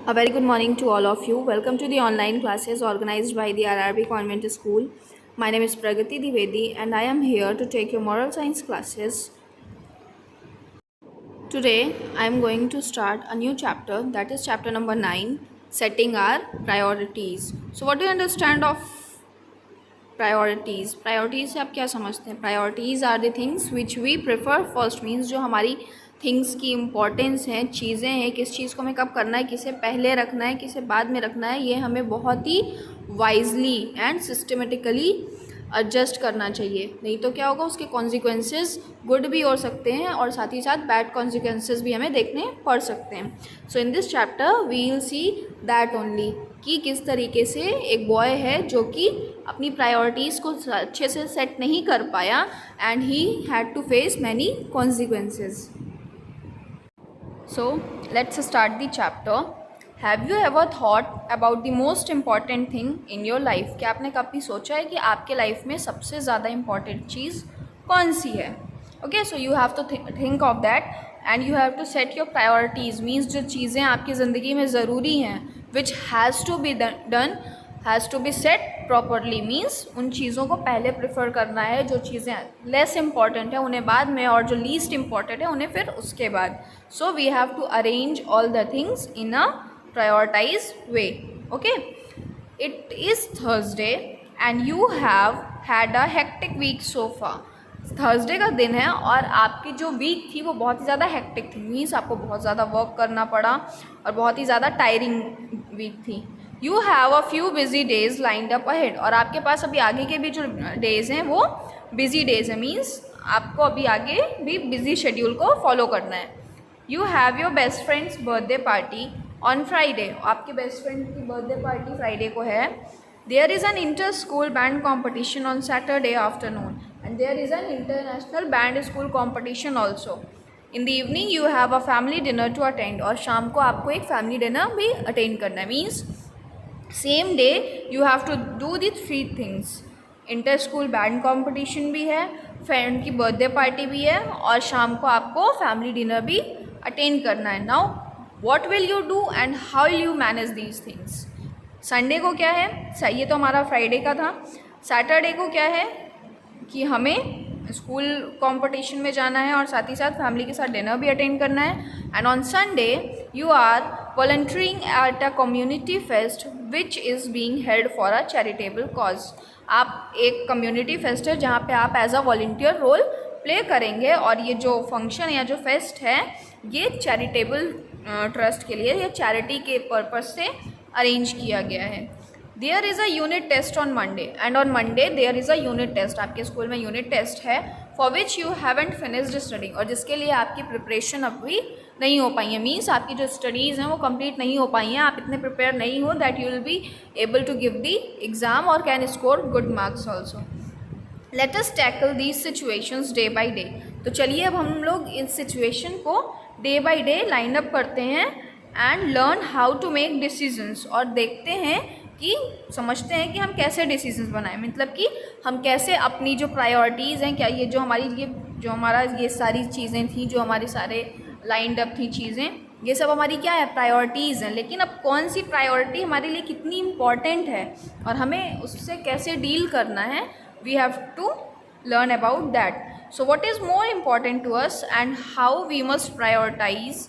A very good morning to all of you. Welcome to the online classes organized by the RRB Convent School. My name is Pragati Dwivedi and I am here to take your moral science classes. Today I am going to start a new chapter, that is chapter number 9, setting our priorities. So what do you understand of priorities? Priorities से आप क्या समझते हैं? Priorities are the things which we prefer first, means जो हमारी things की importance हैं, चीज़ें हैं, किस चीज़ को हमें कब करना है, किसे पहले रखना है, किसे बाद में रखना है, ये हमें बहुत ही वाइजली एंड सिस्टमेटिकली एडजस्ट करना चाहिए. नहीं तो क्या होगा, उसके कॉन्सिक्वेंसेस गुड भी हो सकते हैं और साथ ही साथ बैड कॉन्सिक्वेंसेस भी हमें देखने पड़ सकते हैं. So in this chapter we will see that only कि किस तरीके से एक बॉय है जो कि अपनी प्रायोरिटीज़ को अच्छे से सेट नहीं कर पाया and he had to face many consequences. So let's start the chapter. Have you ever thought about the most important thing in your life? क्या आपने कभी सोचा है कि आपके लाइफ में सबसे ज़्यादा इम्पॉर्टेंट चीज़ कौन सी है? Okay, so you have to think of that and you have to set your priorities. Means जो चीज़ें आपकी ज़िंदगी में ज़रूरी हैं, which has to be done, has to be set properly. Means उन चीज़ों को पहले प्रेफर करना है, जो चीज़ें लेस इम्पॉर्टेंट है उन्हें बाद में, और जो लीस्ट इम्पॉर्टेंट है उन्हें फिर उसके बाद. So we have to arrange all the things in a prioritized way. Okay, it is Thursday and you have had a hectic week so far. Thursday का दिन है और आपकी जो वीक थी वो बहुत ही ज़्यादा हेक्टिक थी. मीन्स आपको बहुत ज़्यादा वर्क करना पड़ा और बहुत ही ज़्यादा टायरिंग वीक थी. You have a few busy days lined up ahead, और आपके पास अभी आगे के भी जो डेज हैं वो बिजी डेज हैं. मीन्स आपको अभी आगे भी बिजी शेड्यूल को फॉलो करना है. You have your best friend's birthday party on Friday, आपके बेस्ट फ्रेंड की बर्थडे पार्टी फ्राइडे को है. There is an inter school band competition on Saturday afternoon and there is an international band school competition also. In the evening you have a family dinner to attend, और शाम को आपको एक family dinner भी attend करना है. Means same day you have to do the 3 things. Inter school band competition भी है, फ्रेंड की बर्थडे पार्टी भी है, और शाम को आपको फैमिली डिनर भी अटेंड करना है. Now What will you do and how will you manage these things? Sunday को क्या है, ये तो हमारा फ्राइडे का था. सैटरडे को क्या है कि हमें स्कूल कंपटीशन में जाना है और साथ ही साथ फैमिली के साथ डिनर भी अटेंड करना है. And on Sunday you are volunteering at a community fest which is being held for a charitable cause. आप एक कम्युनिटी फेस्ट है जहाँ पे आप as a volunteer role play करेंगे, और ये जो फंक्शन या जो फेस्ट है ये चैरिटेबल ट्रस्ट के लिए या चैरिटी के पर्पज़ से अरेंज किया गया है. There is a unit test on Monday and on Monday there is a unit test. आपके स्कूल में यूनिट टेस्ट है for which you haven't finished studying, और जिसके लिए आपकी प्रिपरेशन अभी नहीं हो पाई है. मीन्स आपकी जो स्टडीज़ हैं वो कंप्लीट नहीं हो पाई हैं, आप इतने प्रिपेयर नहीं हो that you will be able to give the exam और can score good marks also. Let us tackle these situations day by day. तो चलिए अब हम लोग इस सिचुएशन को day by day line up करते हैं and learn how to make decisions, और देखते हैं कि समझते हैं कि हम कैसे डिसीजंस बनाएं. मतलब कि हम कैसे अपनी जो प्रायोरिटीज़ हैं, क्या ये जो हमारा ये सारी चीज़ें थी, जो हमारे सारे लाइंड अप थी चीज़ें, ये सब हमारी क्या है, प्रायोरिटीज़ हैं. लेकिन अब कौन सी प्रायोरिटी हमारे लिए कितनी इम्पॉर्टेंट है और हमें उससे कैसे डील करना है, we have to learn about that. So what is more important to us and how we must prioritize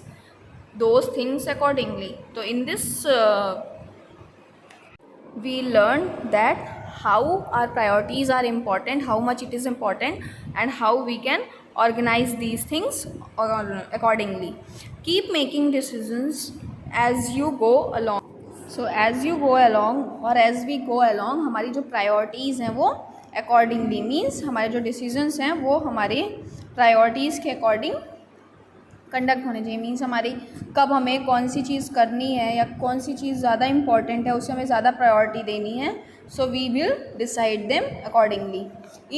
those things accordingly. So in this we learn that how our priorities are important, how much it is important, and how we can organize these things accordingly. Keep making decisions as you go along. So as you go along or as we go along, हमारी जो priorities हैं वो accordingly, means हमारे जो decisions हैं वो हमारे priorities के अकॉर्डिंग कंडक्ट होने चाहिए. मीन्स हमारी कब हमें कौन सी चीज़ करनी है या कौन सी चीज़ ज़्यादा इंपॉर्टेंट है, उसे हमें ज़्यादा प्रायोरिटी देनी है. So we will decide them accordingly.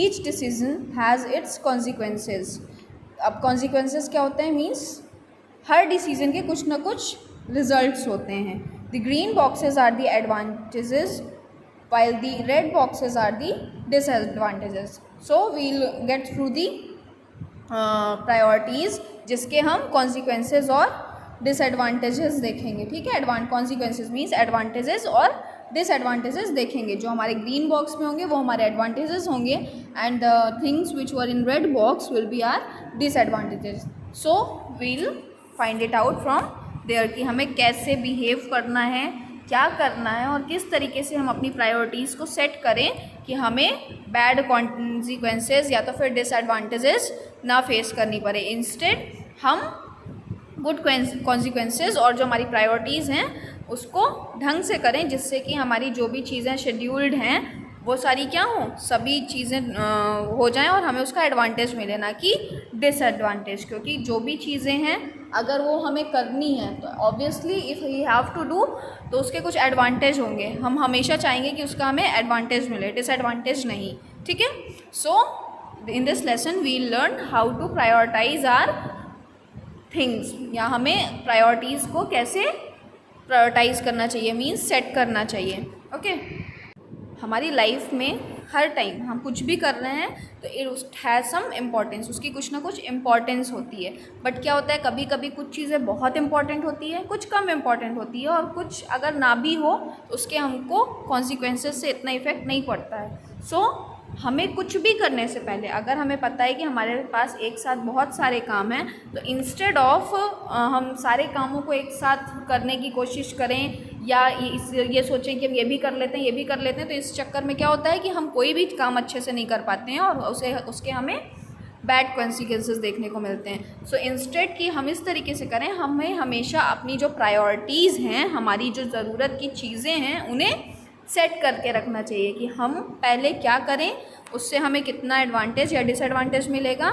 Each decision has its consequences. अब कॉन्सिक्वेंसेस क्या होते हैं, मीन्स हर डिसीजन के कुछ ना कुछ रिजल्ट्स होते हैं. The green boxes are the advantages while the red boxes are the disadvantages. So we'll get through the priorities जिसके हम कॉन्सिक्वेंसेस और डिसएडवांटेजेस देखेंगे, ठीक है। कॉन्सिक्वेंसेज मीन्स एडवांटेजेस और डिसएडवांटेजेस देखेंगे। जो हमारे ग्रीन बॉक्स में होंगे वो हमारे एडवांटेजेस होंगे and the things which were in red box will be are disadvantages. So we'll find it out from there कि हमें कैसे बिहेव करना है, क्या करना है और किस तरीके से हम अपनी प्रायोरिटीज़ को सेट करें कि हमें बैड कॉन्सिक्वेंसेस या तो फिर डिसएडवांटेजेस ना फेस करनी पड़े। इंस्टेड हम गुड कॉन्सिक्वेंसेस और जो हमारी प्रायोरिटीज़ हैं उसको ढंग से करें, जिससे कि हमारी जो भी चीज़ें शेड्यूल्ड हैं वो सारी क्या हों, सभी चीज़ें हो जाएं और हमें उसका एडवांटेज मिले, ना कि डिसएडवांटेज। क्योंकि जो भी चीज़ें हैं अगर वो हमें करनी है तो obviously if we have to do तो उसके कुछ एडवांटेज होंगे। हम हमेशा चाहेंगे कि उसका हमें एडवांटेज मिले, डिसएडवांटेज नहीं, ठीक है। So in this lesson we learn how to prioritise our things, या हमें प्रायोरिटीज़ को कैसे प्रायोरिटाइज़ करना चाहिए, मीन्स सेट करना चाहिए, ओके। हमारी लाइफ में हर टाइम हम कुछ भी कर रहे हैं तो इट हैज़ सम इम्पॉर्टेंस, उसकी कुछ ना कुछ इम्पॉर्टेंस होती है। बट क्या होता है, कभी कभी कुछ चीज़ें बहुत इंपॉर्टेंट होती है, कुछ कम इम्पॉर्टेंट होती है, और कुछ अगर ना भी हो तो उसके हमको कॉन्सिक्वेंसेस से इतना इफेक्ट नहीं पड़ता है। सो हमें कुछ भी करने से पहले अगर हमें पता है कि हमारे पास एक साथ बहुत सारे काम हैं, तो इंस्टेड ऑफ हम सारे कामों को एक साथ करने की कोशिश करें या ये सोचें कि हम ये भी कर लेते हैं, ये भी कर लेते हैं, तो इस चक्कर में क्या होता है कि हम कोई भी काम अच्छे से नहीं कर पाते हैं और उसके हमें बैड कॉन्सिक्वेंसेस देखने को मिलते हैं। सो इंस्टेड कि हम इस तरीके से करें, हमें हमेशा अपनी जो प्रायोरिटीज़ हैं, हमारी जो ज़रूरत की चीज़ें हैं, उन्हें सेट करके रखना चाहिए कि हम पहले क्या करें, उससे हमें कितना एडवांटेज या डिसएडवांटेज मिलेगा।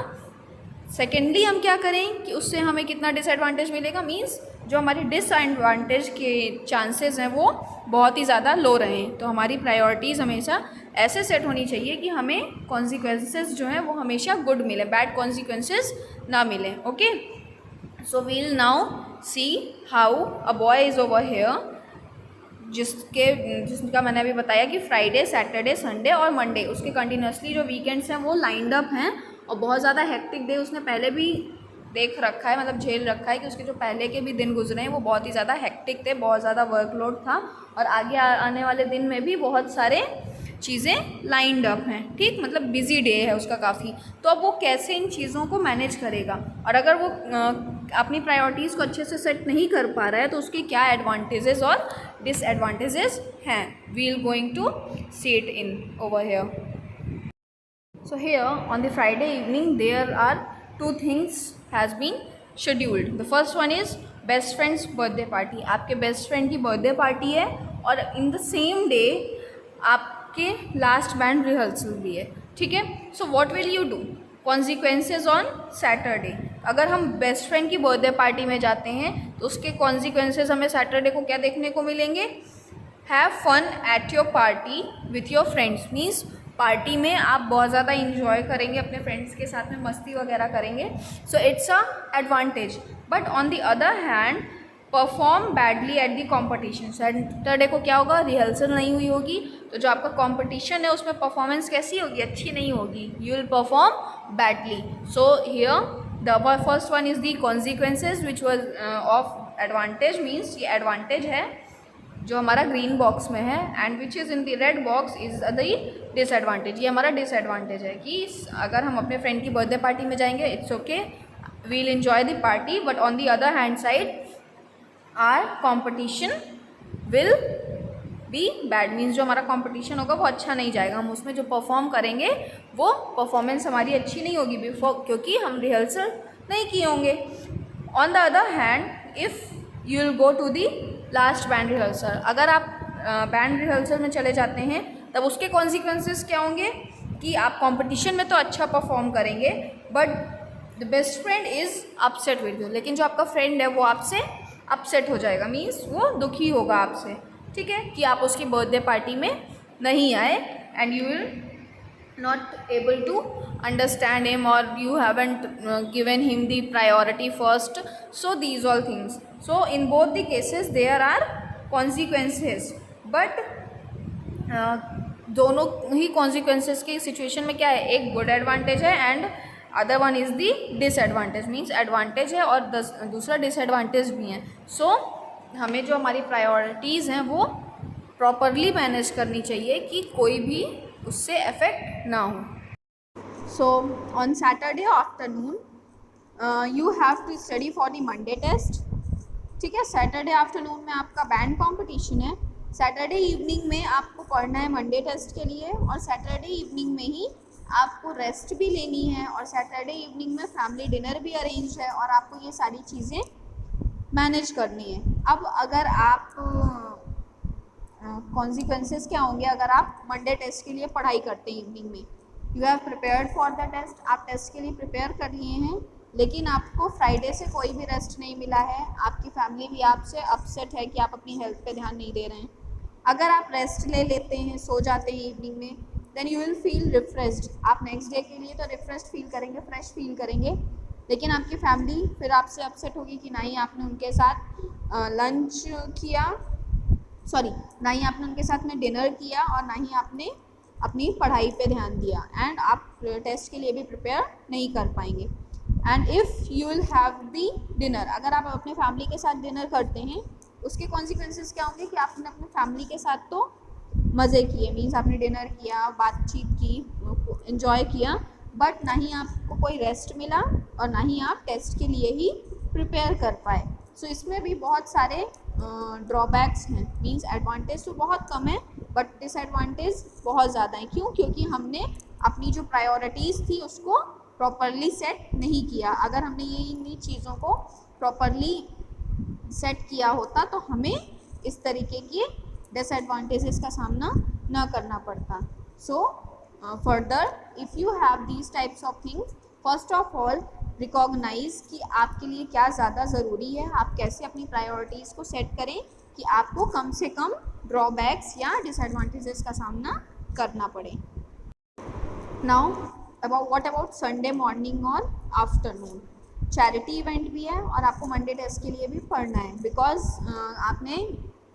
सेकेंडली हम क्या करें कि उससे हमें कितना डिसएडवांटेज मिलेगा, मींस जो हमारी डिसएडवांटेज के चांसेस हैं वो बहुत ही ज़्यादा लो रहें। तो हमारी प्रायोरिटीज़ हमेशा ऐसे सेट होनी चाहिए कि हमें कॉन्सिक्वेंसेस जो हैं वो हमेशा गुड मिले, बैड कॉन्सिक्वेंसेस ना मिले, okay. So we'll now see how a boy is over here, जिसका मैंने अभी बताया कि फ्राइडे, सैटरडे, संडे और मंडे उसके कंटिन्यूसली जो वीकेंड्स हैं वो लाइंड अप हैं, और बहुत ज़्यादा हेक्टिक डे उसने पहले भी देख रखा है, मतलब झेल रखा है कि उसके जो पहले के भी दिन गुजरे हैं वो बहुत ही ज़्यादा हेक्टिक थे, बहुत ज़्यादा वर्कलोड था, और आगे आने वाले दिन में भी बहुत सारे चीज़ें लाइंड अप हैं, ठीक, मतलब बिजी डे है उसका काफ़ी। तो अब वो कैसे इन चीज़ों को मैनेज करेगा, और अगर वो अपनी प्रायोरिटीज़ को अच्छे से सेट नहीं कर पा रहा है तो उसके क्या एडवांटेजेस और डिसएडवांटेजेस हैं, we'll going to see it in over here. So here on the Friday evening there are two things has been scheduled. The first one is best friend's birthday party. आपके best friend की birthday party है और in the same day आपके last band rehearsal भी है, ठीक है। So what will you do, consequences on Saturday. अगर हम बेस्ट फ्रेंड की बर्थडे पार्टी में जाते हैं तो उसके कॉन्सिक्वेंसेज हमें सैटरडे को क्या देखने को मिलेंगे, have fun at your party with your friends, means party में आप बहुत ज़्यादा इंजॉय करेंगे, अपने फ्रेंड्स के साथ में मस्ती वगैरह करेंगे, so it's a advantage. But on the other hand perform badly at the competition, Saturday को क्या होगा, रिहर्सल नहीं हुई होगी, तो जो आपका कॉम्पिटिशन है उसमें परफॉर्मेंस कैसी होगी, अच्छी नहीं होगी, you will perform badly. So here the first one is the consequences which was of advantage, means ये एडवांटेज है जो हमारा ग्रीन बॉक्स में है, and which is in the red box is the disadvantage, ये हमारा डिसएडवांटेज है कि अगर हम अपने फ्रेंड की बर्थडे पार्टी में जाएंगे it's okay, we'll enjoy the party, but on the other hand side our competition will be bad, means जो हमारा कॉम्पिटिशन होगा वो अच्छा नहीं जाएगा, हम उसमें जो परफॉर्म करेंगे वो परफॉर्मेंस हमारी अच्छी नहीं होगी बिफोर, क्योंकि हम रिहर्सल नहीं किए होंगे। On the other hand if you will go to the last band rehearsal, अगर आप बैंड रिहर्सल में चले जाते हैं तब उसके कॉन्सिक्वेंसेस क्या होंगे कि आप कंपटीशन में तो अच्छा परफॉर्म करेंगे but the best friend is upset with you, लेकिन जो आपका फ्रेंड है वो आपसे अपसेट हो जाएगा, मीन्स वो दुखी होगा आपसे, ठीक है, कि आप उसकी बर्थडे पार्टी में नहीं आए, and you will not able to understand him or you haven't given him the priority first. So these all things, so in both the cases there are consequences, but दोनों ही consequences की situation में क्या है, एक good advantage है and other one is the disadvantage, means advantage है और दूसरा डिसएडवांटेज भी है। सो हमें जो हमारी प्रायोरिटीज़ हैं वो प्रॉपरली मैनेज करनी चाहिए कि कोई भी उससे अफेक्ट ना हो। So on Saturday afternoon you have to study for the Monday test. ठीक है, सैटरडे आफ्टरनून में आपका बैंड कॉम्पिटिशन है, सैटरडे इवनिंग में आपको पढ़ना है मंडे टेस्ट के लिए, और सैटरडे इवनिंग में ही आपको रेस्ट भी लेनी है, और सैटरडे इवनिंग में फैमिली डिनर भी अरेंज है, और आपको ये सारी चीज़ें मैनेज करनी है। अब अगर आप कॉन्सिक्वेंसेस क्या होंगे अगर आप मंडे टेस्ट के लिए पढ़ाई करते हैं इवनिंग में? You have prepared for the test, आप टेस्ट के लिए प्रिपेयर कर लिए हैं, लेकिन आपको फ्राइडे से कोई भी रेस्ट नहीं मिला है, आपकी फैमिली भी आपसे अपसेट है कि आप अपनी हेल्थ पे ध्यान नहीं दे रहे हैं। अगर आप रेस्ट ले लेते हैं, सो जाते हैं इवनिंग में, then you will feel refreshed. आप नेक्स्ट डे के लिए तो रिफ्रेश्ड फील करेंगे, फ्रेश फील करेंगे, लेकिन आपकी फैमिली फिर आपसे अपसेट होगी कि ना ही आपने उनके साथ लंच किया, ना ही आपने उनके साथ में डिनर किया, और ना ही आपने अपनी पढ़ाई पे ध्यान दिया, एंड आप टेस्ट के लिए भी प्रिपेयर नहीं कर पाएंगे। And if you will have the dinner, अगर आप अपने फैमिली के साथ डिनर करते हैं, उसके कॉन्सिक्वेंसेस क्या होंगे कि आपने अपने फैमिली के साथ तो मज़े किए, मीन्स आपने डिनर किया, बातचीत की, इन्जॉय किया, बट ना ही आपको कोई रेस्ट मिला और ना ही आप टेस्ट के लिए ही प्रिपेयर कर पाए। सो इसमें भी बहुत सारे ड्रॉबैक्स हैं, मीन्स एडवांटेज तो बहुत कम है बट डिसएडवांटेज बहुत ज़्यादा है। क्यों? क्योंकि हमने अपनी जो प्रायोरिटीज़ थी उसको प्रॉपरली सेट नहीं किया। अगर हमने ये इन्हीं चीज़ों को प्रॉपरली सेट किया होता तो हमें इस तरीके के डिसएडवांटेजेस का सामना ना करना पड़ता। So further if you have these types of things, first of all recognise कि आपके लिए क्या ज़्यादा ज़रूरी है, आप कैसे अपनी प्रायोरिटीज़ को सेट करें कि आपको कम से कम ड्रॉबैक्स या डिसएडवांटेजेस का सामना करना पड़े। Now what about Sunday morning और आफ्टरनून? चैरिटी इवेंट भी है और आपको मंडे टेस्ट के लिए भी पढ़ना है, बिकॉज आपने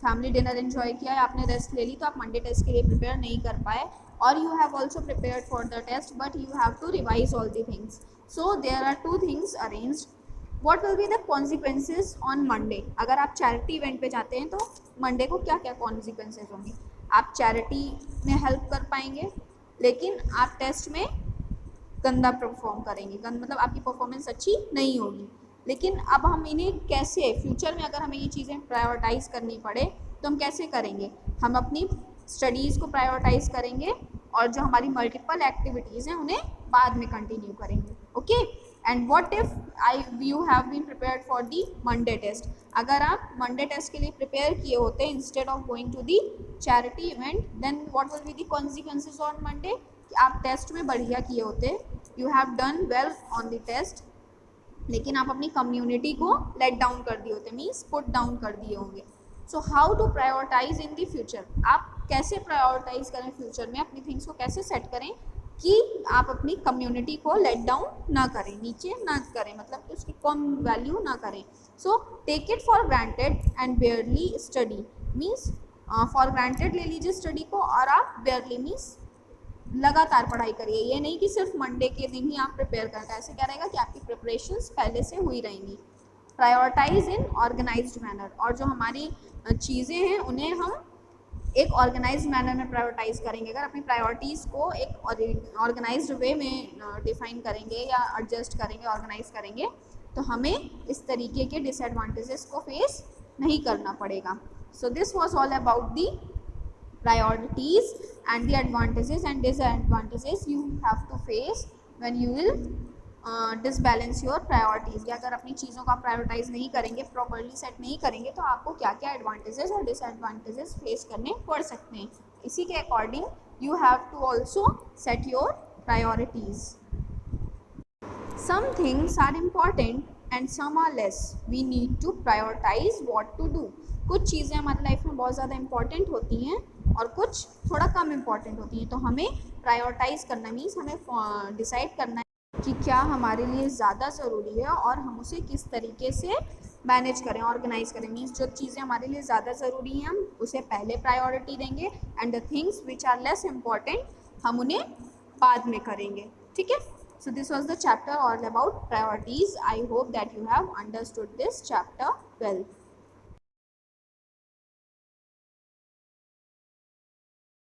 फैमिली डिनर एंजॉय किया, आपने रेस्ट ले ली, तो आप मंडे टेस्ट के लिए प्रिपेयर नहीं कर पाए, और you have also prepared for the test but you have to revise all the things. So there are two things arranged. What will be the consequences on Monday? अगर आप charity event पे जाते हैं तो मंडे को क्या क्या consequences होंगे? आप चैरिटी में हेल्प कर पाएंगे, लेकिन आप टेस्ट में गंदा परफॉर्म करेंगे, मतलब आपकी परफॉर्मेंस अच्छी नहीं होगी। लेकिन अब हम इन्हें कैसे, फ्यूचर में अगर हमें ये चीज़ें प्रायोरिटाइज़ करनी पड़े तो हम कैसे करेंगे? हम अपनी स्टडीज़ को प्रायोरिटाइज़ करेंगे और जो हमारी मल्टीपल एक्टिविटीज़ हैं उन्हें बाद में कंटिन्यू करेंगे। Okay, and what if you have been prepared for the Monday test? अगर आप मंडे टेस्ट के लिए प्रिपेयर किए होते instead of going to the charity event, then what will be the consequences on Monday? कि आप test में बढ़िया किए होते, you have done well on the test, लेकिन आप अपनी कम्युनिटी को लेट डाउन कर दिए होते, मीन्स पुट डाउन कर दिए होंगे। So how to prioritise in the future? आप कैसे प्रायोरिटाइज करें फ्यूचर में, अपनी थिंग्स को कैसे सेट करें कि आप अपनी कम्युनिटी को लेट डाउन ना करें, नीचे ना करें, मतलब कि उसकी कम वैल्यू ना करें। So take it for granted and barely study, means for granted ले लीजिए स्टडी को, और आप बेयरली मीन्स लगातार पढ़ाई करिए। ये नहीं कि सिर्फ मंडे के दिन ही आप प्रिपेयर करते हैं, ऐसे क्या रहेगा कि आपकी प्रिपरेशंस पहले से हुई रहेंगी। प्रायोरिटाइज इन ऑर्गेनाइज्ड मैनर, और जो हमारी चीज़ें हैं उन्हें हम एक ऑर्गेनाइज्ड मैनर में प्रायोरिटाइज करेंगे। अगर अपनी प्रायोरिटीज़ को एक ऑर्गेनाइज्ड वे में डिफाइन करेंगे या एडजस्ट करेंगे, ऑर्गेनाइज करेंगे, तो हमें इस तरीके के डिसएडवांटेजेस को फेस नहीं करना पड़ेगा। So this was all about the priorities and the advantages and disadvantages you have to face when you will disbalance your priorities। या अगर अपनी चीज़ों को आप प्रायोरिटाइज नहीं करेंगे, प्रॉपरली सेट नहीं करेंगे, तो आपको क्या क्या एडवांटेजेस और डिसएडवांटेजेस फेस करने पड़ सकते हैं। इसी के according you have to also set your priorities. Some things are important and some are less, we need to prioritise what to do. कुछ चीज़ें हमारी लाइफ में बहुत ज़्यादा इंपॉर्टेंट होती हैं और कुछ थोड़ा कम इम्पॉर्टेंट होती हैं, तो हमें प्रायोरिटाइज़ करना मीन्स हमें डिसाइड करना है कि क्या हमारे लिए ज़्यादा ज़रूरी है और हम उसे किस तरीके से मैनेज करें, ऑर्गेनाइज करें। मीन्स जो चीज़ें हमारे लिए ज़्यादा ज़रूरी हैं हम उसे पहले प्रायोरिटी देंगे, and the things which are less important हम उन्हें बाद में करेंगे। ठीक है, So this was the chapter all about priorities. I hope that you have understood this chapter well.